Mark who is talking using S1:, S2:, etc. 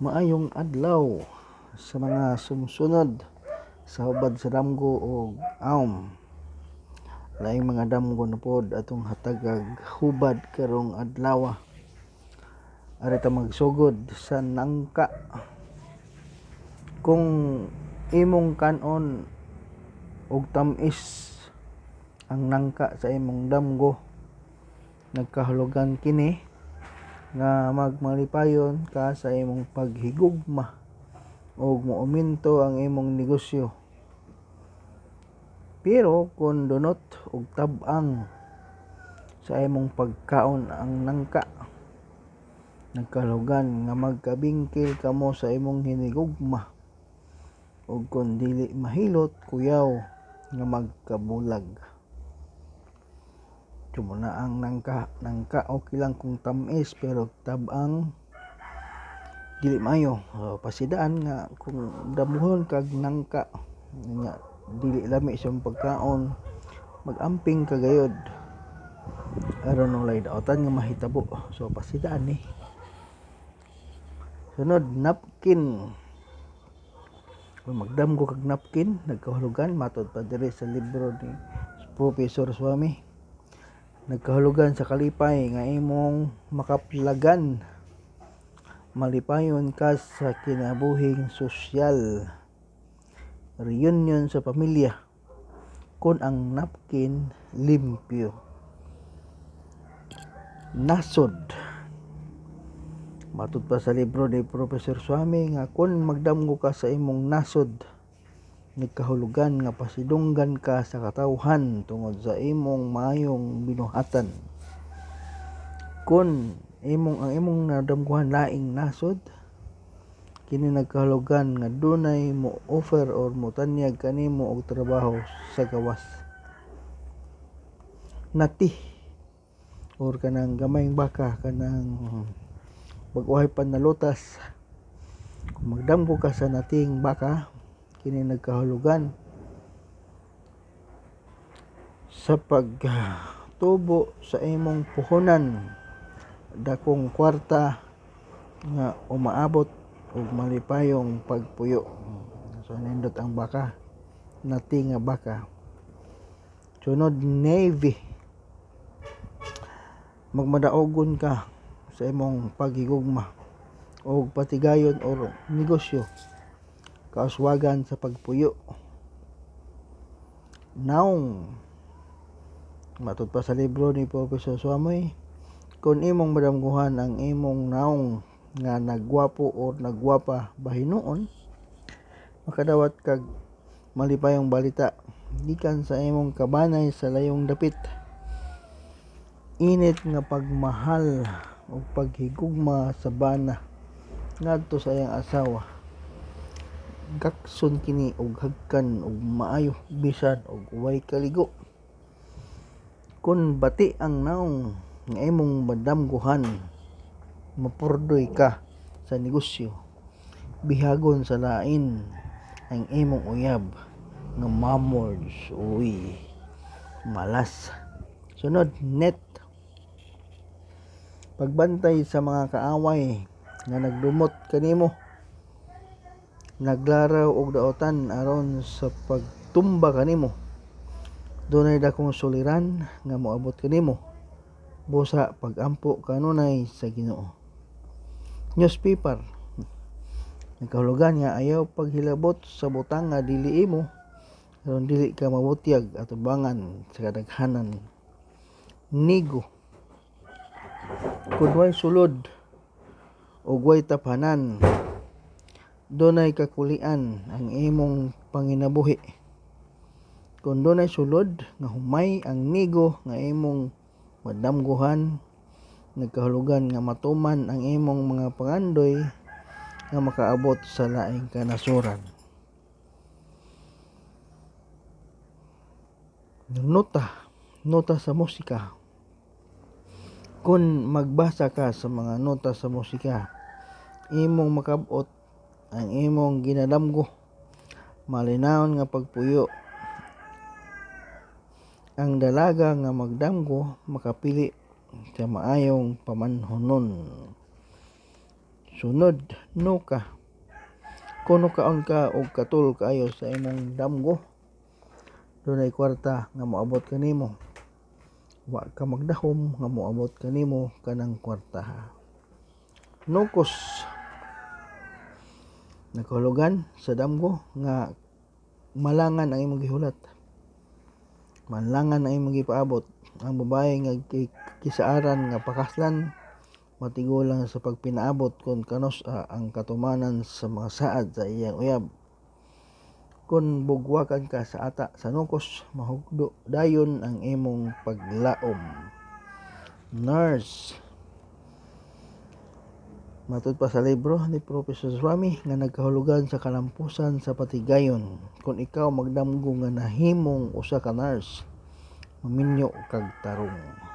S1: Maayong adlaw sa mga sumusunod sa hubad sa damgo o aom. Laing mga damgo na pod atong hatagag hubad karong adlaw. Ari ta magsugod sa nangka. Kung imong kanon og tamis ang nangka sa imong damgo, nagkahulugan kini nga magmalipayon ka sa imong paghigugma o muuminto ang imong negosyo. Pero kung dunot og tab-ang sa imong pagkaon ang nangka, nagkahulugan nga magkabingkil kamo sa imong hinigugma o kung dili mahilot kuyaw nga magkabulag. Muna ang nangka okay lang kung tamis, pero tabang dili maayo. Pasidaan nga kung damuhon kag nangka nga dili lami sa pagkaon, magamping kagayod aron walay daotan nga mahitabo. So pasidaan ni. Sunod, napkin. Kung magdamgo kag napkin, nagkahulugan matod pa diri sa libro ni Professor Swami, nagkahulugan sa kalipay nga imong makaplagan, malipayon ka sa kinabuhing sosyal, reunion sa pamilya, kun ang napkin limpyo. Nasod, matud pa sa libro ni Professor Swami nga kun magdamgo ka sa imong nasod, nagkahulugan nga pasidunggan ka sa katawhan tungod sa imong maayong binuhatan. Kung ang imong nadamguhan laing nasod, kini nagkahulugan nga dunay mo offer or motanyag kanimo og trabaho sa gawas. Nati or kanang gamayng baka, kanang baguhay pannalutas. Kung magdamgo ka sa nating baka, kini nagkahulugan sa pagtubo sa imong puhunan, dakong kwarta nga umaabot og malipayong pagpuyo. So nindot ang baka, nati nga baka. Sunod, navy. Magmadaogon ka sa imong paghigugma o patigayon o negosyo, kauswagan sa pagpuyo. Naong, matud pa sa libro ni Professor Swami, kung imong madamguhan ang imong naong nga nagwapo o nagwapa bahinuon, makadawat kag malipayong balita gikan sa imong kabanay sa layong dapit. Init nga pagmahal o paghigugma sa bana ngadto sa iyang asawa, gakson kini og hagkan og maayo bisan og way kaligo. Kun bati ang naong nga imong madamguhan, mapurdoy ka sa negosyo, bihagon sa lain ang imong uyab nga mamords, uy, malas. Sunod, net. Pagbantay sa mga kaaway nga nagdumot kanimo, naglaraw og daotan aron sa pagtumba kanimo. Dunay dakong suliran nga moabot kanimo, busa pagampo kanunay sa Ginoo. Newspaper, nagkahulugan nga ayaw paghilabot sa butang nga dili imo, aron dili ka mabutyag at ubangan sa kadaghanan. Nigo, kung way sulod o way taphanan, dunay kakulian ang imong panginabuhi. Kung dunay sulod nga humay ang nigo nga imong madamguhan, nagkahulugan nga matuman ang imong mga pangandoy nga makaabot sa laing kanasuran. Nota sa musika. Kung magbasa ka sa mga nota sa musika, imong makabot ang imong ginadamgo, malinawon nga pagpuyo. Ang dalaga nga magdamgo makapili sa maayong pamanhonon. Sunod, no ka. Kuno kaon ka og katul kaayo sa imong damgo, dunay kwarta nga moabot kanimo. Wa ka magdahom nga moabot kanimo kanang kwarta. Nukos, nakahulugan sa damgo nga malangan ang imong gihulat. Malangan ang imong gipaabot. Ang babae nga kisaaran nga pakaslan matigulang sa pagpinaabot kung kanos-a ang katumanan sa mga saad sa iyang uyab. Kung bugwakan ka sa ata sa nukos, mahugdo dayon ang imong paglaom. Nurse, matud pa sa libro ni Professor Swami nga nagkahulugan sa kalampusan sa patigayon. Kung ikaw magdamgo nga nahimong usa ka nurse, maminyo kag tarong.